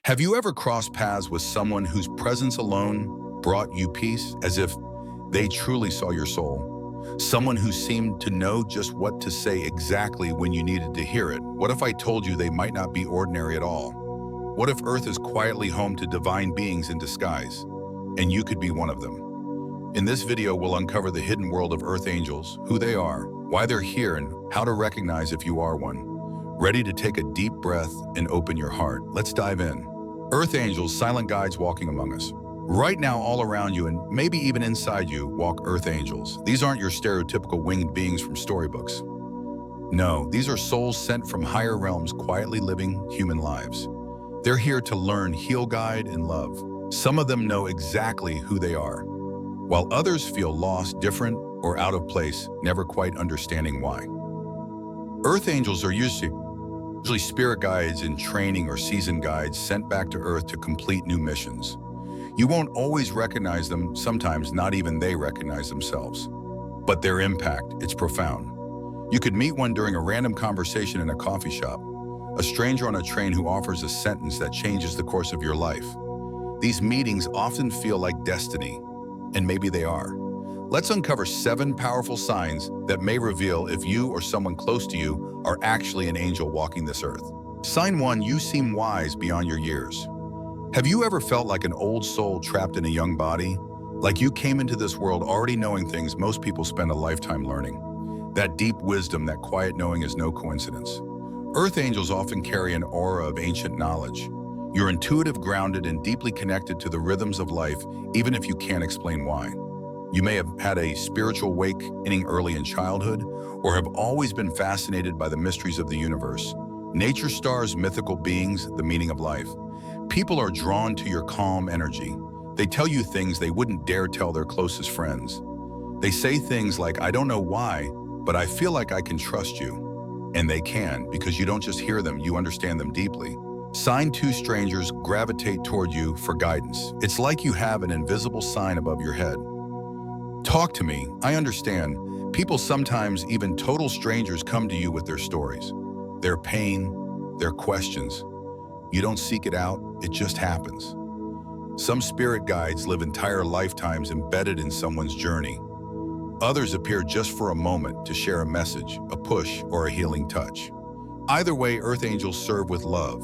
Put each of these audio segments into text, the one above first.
Have you ever crossed paths with someone whose presence alone brought you peace, as if they truly saw your soul? Someone who seemed to know just what to say exactly when you needed to hear it. What if I told you they might not be ordinary at all? What if Earth is quietly home to divine beings in disguise, and you could be one of them? In this video, we'll uncover the hidden world of Earth angels, who they are, why they're here, and how to recognize if you are one. Ready to take a deep breath and open your heart? Let's dive in. Earth angels, silent guides walking among us. Right now, all around you and maybe even inside you, walk Earth angels. These aren't your stereotypical winged beings from storybooks. No, these are souls sent from higher realms, quietly living human lives. They're here to learn, heal, guide, and love. Some of them know exactly who they are, while others feel lost, different, or out of place, never quite understanding why. Earth angels are usually spirit guides in training or seasoned guides sent back to Earth to complete new missions. You won't always recognize them, sometimes not even they recognize themselves. But their impact, it's profound. You could meet one during a random conversation in a coffee shop, a stranger on a train who offers a sentence that changes the course of your life. These meetings often feel like destiny, and maybe they are. Let's uncover 7 powerful signs that may reveal if you or someone close to you are actually an angel walking this earth. Sign 1, you seem wise beyond your years. Have you ever felt like an old soul trapped in a young body? Like you came into this world already knowing things most people spend a lifetime learning. That deep wisdom, that quiet knowing is no coincidence. Earth angels often carry an aura of ancient knowledge. You're intuitive, grounded, and deeply connected to the rhythms of life, even if you can't explain why. You may have had a spiritual awakening early in childhood, or have always been fascinated by the mysteries of the universe. Nature, stars, mythical beings, the meaning of life. People are drawn to your calm energy. They tell you things they wouldn't dare tell their closest friends. They say things like, I don't know why, but I feel like I can trust you. And they can, because you don't just hear them, you understand them deeply. Sign 2, strangers gravitate toward you for guidance. It's like you have an invisible sign above your head. Talk to me, I understand. People, sometimes even total strangers, come to you with their stories, their pain, their questions. You don't seek it out, it just happens. Some spirit guides live entire lifetimes embedded in someone's journey. Others appear just for a moment to share a message, a push, or a healing touch. Either way, Earth angels serve with love.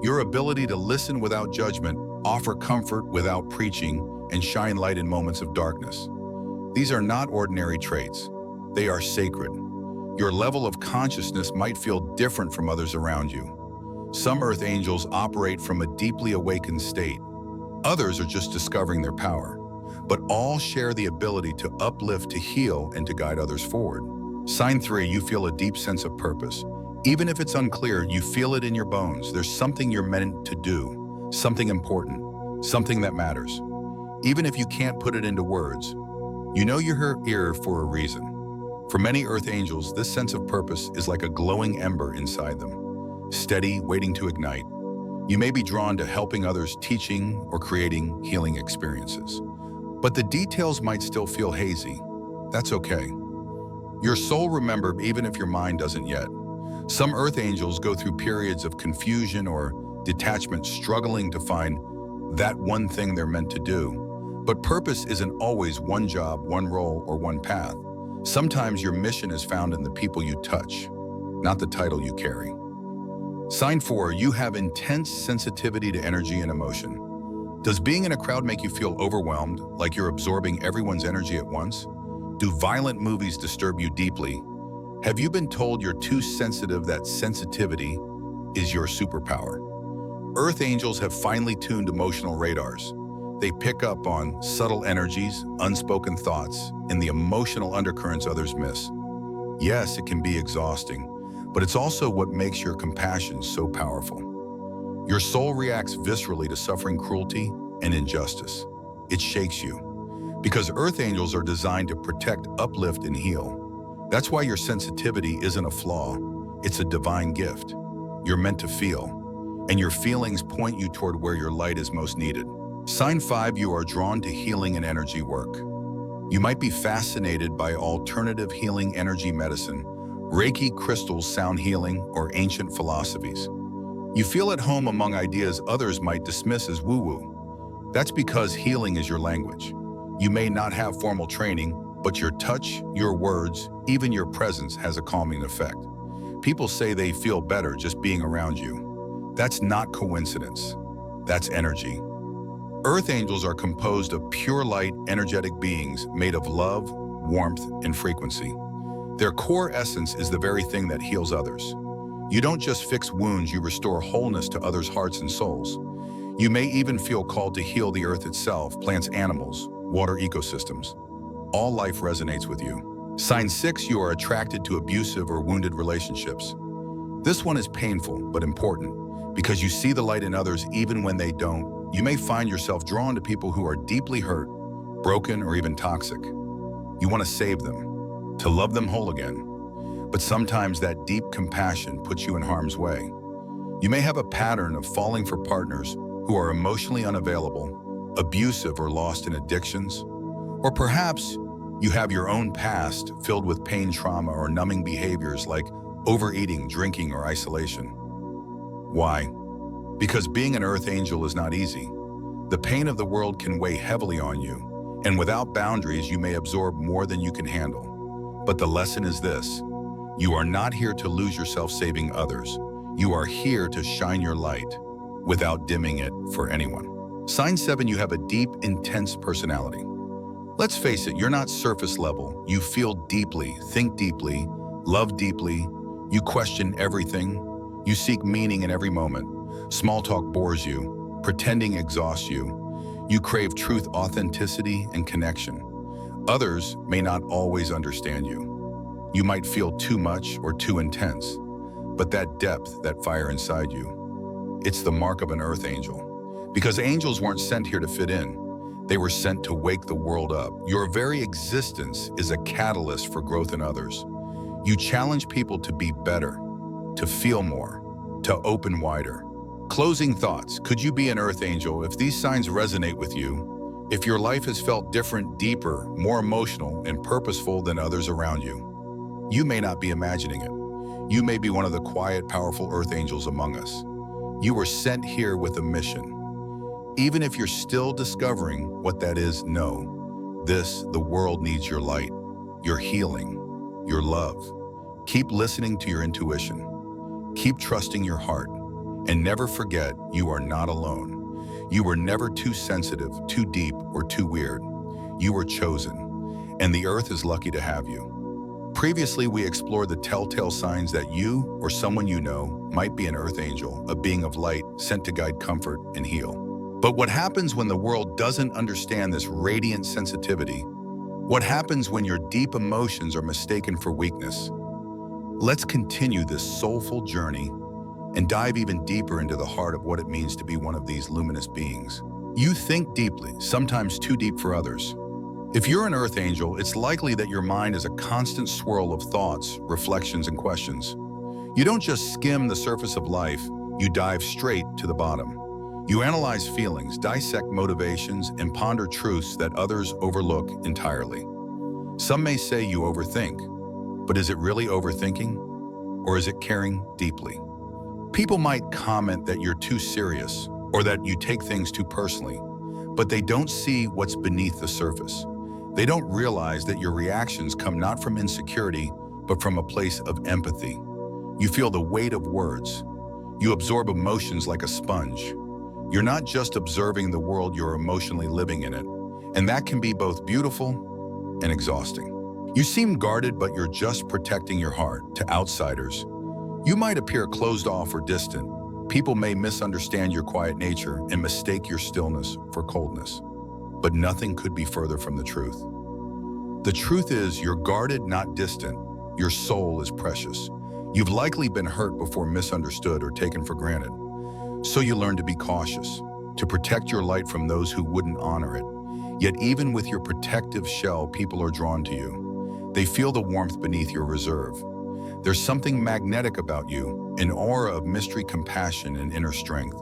Your ability to listen without judgment, offer comfort without preaching, and shine light in moments of darkness. These are not ordinary traits. They are sacred. Your level of consciousness might feel different from others around you. Some Earth angels operate from a deeply awakened state. Others are just discovering their power. But all share the ability to uplift, to heal, and to guide others forward. Sign 3, you feel a deep sense of purpose. Even if it's unclear, you feel it in your bones. There's something you're meant to do, something important, something that matters. Even if you can't put it into words, you know you're here for a reason. For many Earth angels, this sense of purpose is like a glowing ember inside them, steady, waiting to ignite. You may be drawn to helping others, teaching, or creating healing experiences. But the details might still feel hazy. That's okay. Your soul remembers even if your mind doesn't yet. Some Earth angels go through periods of confusion or detachment, struggling to find that one thing they're meant to do. But purpose isn't always one job, one role, or one path. Sometimes your mission is found in the people you touch, not the title you carry. Sign 4, you have intense sensitivity to energy and emotion. Does being in a crowd make you feel overwhelmed, like you're absorbing everyone's energy at once? Do violent movies disturb you deeply? Have you been told you're too sensitive, that sensitivity is your superpower? Earth angels have finely tuned emotional radars. They pick up on subtle energies, unspoken thoughts, and the emotional undercurrents others miss. Yes, it can be exhausting, but it's also what makes your compassion so powerful. Your soul reacts viscerally to suffering, cruelty, and injustice. It shakes you, because Earth angels are designed to protect, uplift, and heal. That's why your sensitivity isn't a flaw, it's a divine gift. You're meant to feel, and your feelings point you toward where your light is most needed. Sign 5, you are drawn to healing and energy work. You might be fascinated by alternative healing, energy medicine, Reiki, crystals, sound healing, or ancient philosophies. You feel at home among ideas others might dismiss as woo-woo. That's because healing is your language. You may not have formal training, but your touch, your words, even your presence has a calming effect. People say they feel better just being around you. That's not coincidence. That's energy. Earth angels are composed of pure light, energetic beings made of love, warmth, and frequency. Their core essence is the very thing that heals others. You don't just fix wounds, you restore wholeness to others' hearts and souls. You may even feel called to heal the earth itself, plants, animals, water ecosystems. All life resonates with you. Sign 6, you are attracted to abusive or wounded relationships. This one is painful but important because you see the light in others even when they don't. You may find yourself drawn to people who are deeply hurt, broken, or even toxic. You want to save them, to love them whole again. But sometimes that deep compassion puts you in harm's way. You may have a pattern of falling for partners who are emotionally unavailable, abusive, or lost in addictions. Or perhaps you have your own past filled with pain, trauma, or numbing behaviors like overeating, drinking, or isolation. Why? Because being an earth angel is not easy. The pain of the world can weigh heavily on you, and without boundaries, you may absorb more than you can handle. But the lesson is this: you are not here to lose yourself saving others. You are here to shine your light without dimming it for anyone. Sign 7, you have a deep, intense personality. Let's face it, you're not surface level. You feel deeply, think deeply, love deeply. You question everything. You seek meaning in every moment. Small talk bores you. Pretending exhausts you. You crave truth, authenticity, and connection. Others may not always understand you. You might feel too much or too intense, but that depth, that fire inside you, it's the mark of an earth angel. Because angels weren't sent here to fit in. They were sent to wake the world up. Your very existence is a catalyst for growth in others. You challenge people to be better, to feel more, to open wider. Closing thoughts. Could you be an earth angel if these signs resonate with you? If your life has felt different, deeper, more emotional, and purposeful than others around you? You may not be imagining it. You may be one of the quiet, powerful earth angels among us. You were sent here with a mission. Even if you're still discovering what that is, know this: the world needs your light, your healing, your love. Keep listening to your intuition. Keep trusting your heart. And never forget, you are not alone. You were never too sensitive, too deep, or too weird. You were chosen, and the earth is lucky to have you. Previously, we explored the telltale signs that you or someone you know might be an earth angel, a being of light sent to guide, comfort, and heal. But what happens when the world doesn't understand this radiant sensitivity? What happens when your deep emotions are mistaken for weakness? Let's continue this soulful journey and dive even deeper into the heart of what it means to be one of these luminous beings. You think deeply, sometimes too deep for others. If you're an earth angel, it's likely that your mind is a constant swirl of thoughts, reflections, and questions. You don't just skim the surface of life, you dive straight to the bottom. You analyze feelings, dissect motivations, and ponder truths that others overlook entirely. Some may say you overthink, but is it really overthinking? Or is it caring deeply? People might comment that you're too serious or that you take things too personally, but they don't see what's beneath the surface. They don't realize that your reactions come not from insecurity, but from a place of empathy. You feel the weight of words. You absorb emotions like a sponge. You're not just observing the world, you're emotionally living in it. And that can be both beautiful and exhausting. You seem guarded, but you're just protecting your heart. To outsiders, you might appear closed off or distant. People may misunderstand your quiet nature and mistake your stillness for coldness. But nothing could be further from the truth. The truth is, you're guarded, not distant. Your soul is precious. You've likely been hurt before, misunderstood, or taken for granted. So you learn to be cautious, to protect your light from those who wouldn't honor it. Yet even with your protective shell, people are drawn to you. They feel the warmth beneath your reserve. There's something magnetic about you, an aura of mystery, compassion, and inner strength.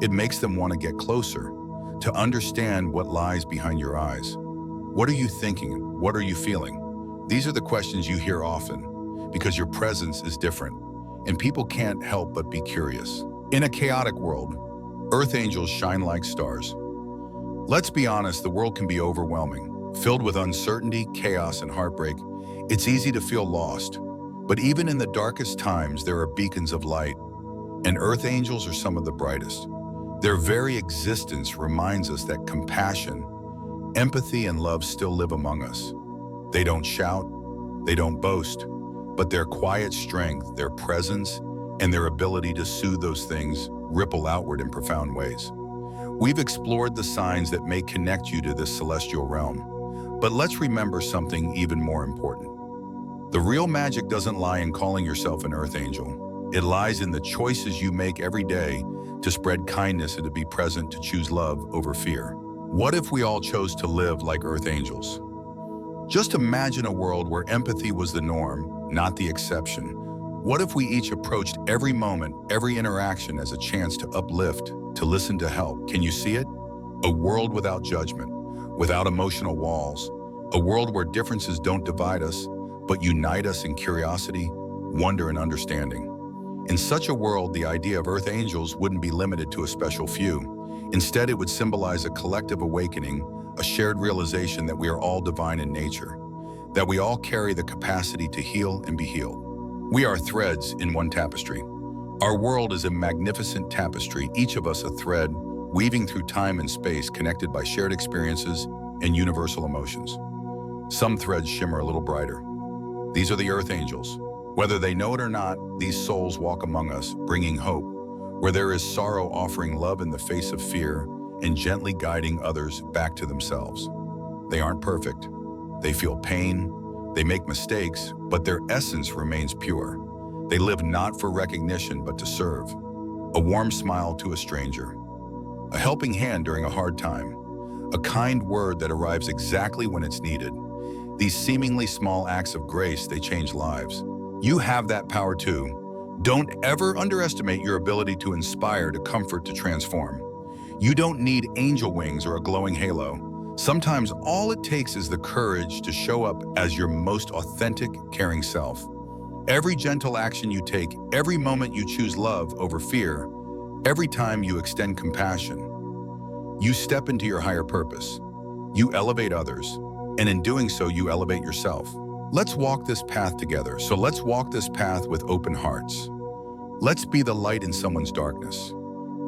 It makes them want to get closer, to understand what lies behind your eyes. What are you thinking? What are you feeling? These are the questions you hear often because your presence is different, and people can't help but be curious. In a chaotic world, Earth angels shine like stars. Let's be honest, the world can be overwhelming. Filled with uncertainty, chaos, and heartbreak, it's easy to feel lost. But even in the darkest times, there are beacons of light, and Earth angels are some of the brightest. Their very existence reminds us that compassion, empathy, and love still live among us. They don't shout, they don't boast, but their quiet strength, their presence, and their ability to soothe those things ripple outward in profound ways. We've explored the signs that may connect you to this celestial realm, but let's remember something even more important. The real magic doesn't lie in calling yourself an Earth angel. It lies in the choices you make every day to spread kindness and to be present, to choose love over fear. What if we all chose to live like Earth angels? Just imagine a world where empathy was the norm, not the exception. What if we each approached every moment, every interaction as a chance to uplift, to listen, to help? Can you see it? A world without judgment, without emotional walls. A world where differences don't divide us, but unite us in curiosity, wonder, and understanding. In such a world, the idea of Earth angels wouldn't be limited to a special few. Instead, it would symbolize a collective awakening, a shared realization that we are all divine in nature, that we all carry the capacity to heal and be healed. We are threads in one tapestry. Our world is a magnificent tapestry, each of us a thread, weaving through time and space, connected by shared experiences and universal emotions. Some threads shimmer a little brighter. These are the Earth angels. Whether they know it or not, these souls walk among us, bringing hope. Where there is sorrow, offering love in the face of fear, and gently guiding others back to themselves. They aren't perfect. They feel pain, they make mistakes, but their essence remains pure. They live not for recognition, but to serve. A warm smile to a stranger, a helping hand during a hard time, a kind word that arrives exactly when it's needed. These seemingly small acts of grace, they change lives. You have that power too. Don't ever underestimate your ability to inspire, to comfort, to transform. You don't need angel wings or a glowing halo. Sometimes all it takes is the courage to show up as your most authentic, caring self. Every gentle action you take, every moment you choose love over fear, every time you extend compassion, you step into your higher purpose. You elevate others, and in doing so, you elevate yourself. Let's walk this path together. So let's walk this path with open hearts. Let's be the light in someone's darkness.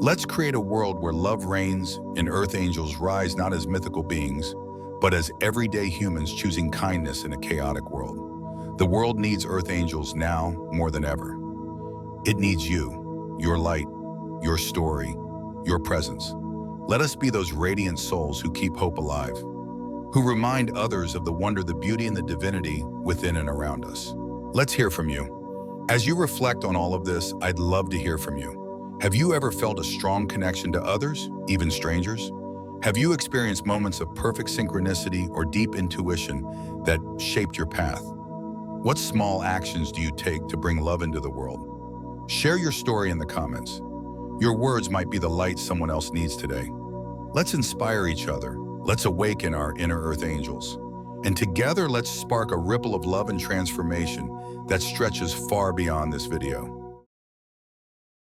Let's create a world where love reigns and Earth angels rise not as mythical beings, but as everyday humans choosing kindness in a chaotic world. The world needs Earth angels now more than ever. It needs you, your light, your story, your presence. Let us be those radiant souls who keep hope alive, who remind others of the wonder, the beauty, and the divinity within and around us. Let's hear from you. As you reflect on all of this, I'd love to hear from you. Have you ever felt a strong connection to others, even strangers? Have you experienced moments of perfect synchronicity or deep intuition that shaped your path? What small actions do you take to bring love into the world? Share your story in the comments. Your words might be the light someone else needs today. Let's inspire each other. Let's awaken our inner Earth angels. And together, let's spark a ripple of love and transformation that stretches far beyond this video.